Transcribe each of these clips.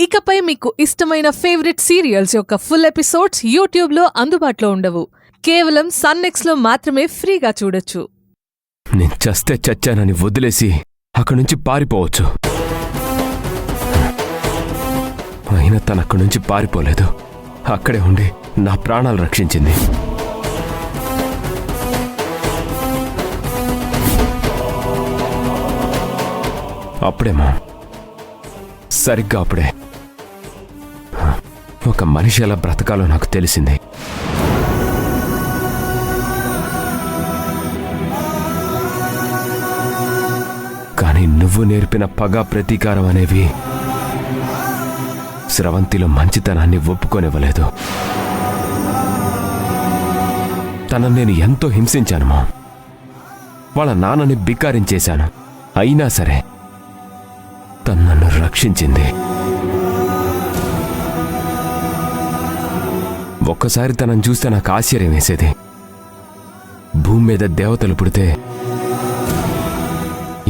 ఇకపై మీకు ఇష్టమైన ఫేవరెట్ సీరియల్స్ యొక్క ఫుల్ ఎపిసోడ్స్ యూట్యూబ్లో అందుబాటులో ఉండవు. కేవలం సన్నెక్స్లో మాత్రమే ఫ్రీగా చూడొచ్చు. నేను చస్తే చచ్చానని వదిలేసి అక్కడి నుంచి పారిపోవచ్చు. అయినా తను అక్కడి నుంచి పారిపోలేదు. అక్కడే ఉండి నా ప్రాణాలు రక్షించింది. అప్పుడేమో సరిగ్గా అప్పుడే ఒక మనిషి ఎలా బ్రతకాలో నాకు తెలిసింది. కానీ నువ్వు నేర్పిన పగ ప్రతీకారం అనేవి స్రవంతిలో మంచితనాన్ని ఒప్పుకోనివ్వలేదు. తనను నేను ఎంతో హింసించాను మా. వాళ్ళ నాన్నని బికారించేశాను. అయినా సరే తను నన్ను రక్షించింది. ఒక్కసారి తనను చూస్తే నాకు ఆశ్చర్యం వేసేది. భూమి మీద దేవతలు పుడితే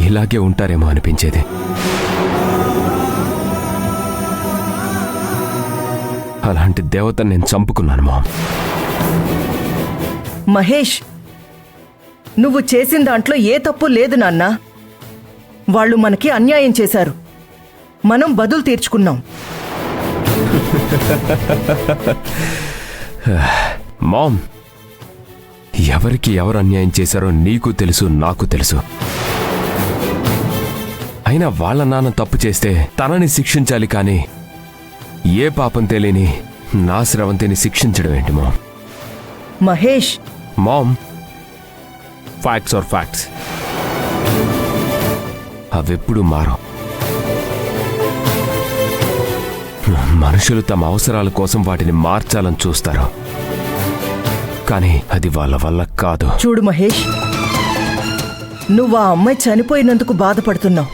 ఇలాగే ఉంటారేమో అనిపించేది. అలాంటి దేవతను నేను చంపుకున్నాను మా. మహేష్, నువ్వు చేసిన దాంట్లో ఏ తప్పు లేదు నాన్నా. వాళ్ళు మనకి అన్యాయం చేశారు. మనం బదులు తీర్చుకున్నాం. మామ్, ఎవరికి ఎవరు అన్యాయం చేశారో నీకు తెలుసు, నాకు తెలుసు. అయినా వాళ్ళ నాన్న తప్పు చేస్తే తనని శిక్షించాలి, కానీ ఏ పాపం తెలియని నా స్రవంతిని శిక్షించడం ఏంటి ma'am? Mahesh, ma'am, facts are facts. అవెప్పుడు మారో. మనుషులు తమ అవసరాల కోసం వాటిని మార్చాలని చూస్తారు, కానీ అది వాళ్ళ వల్ల కాదు. చూడు మహేష్, నువ్వు ఆ అమ్మాయి చనిపోయినందుకు బాధపడుతున్నావు.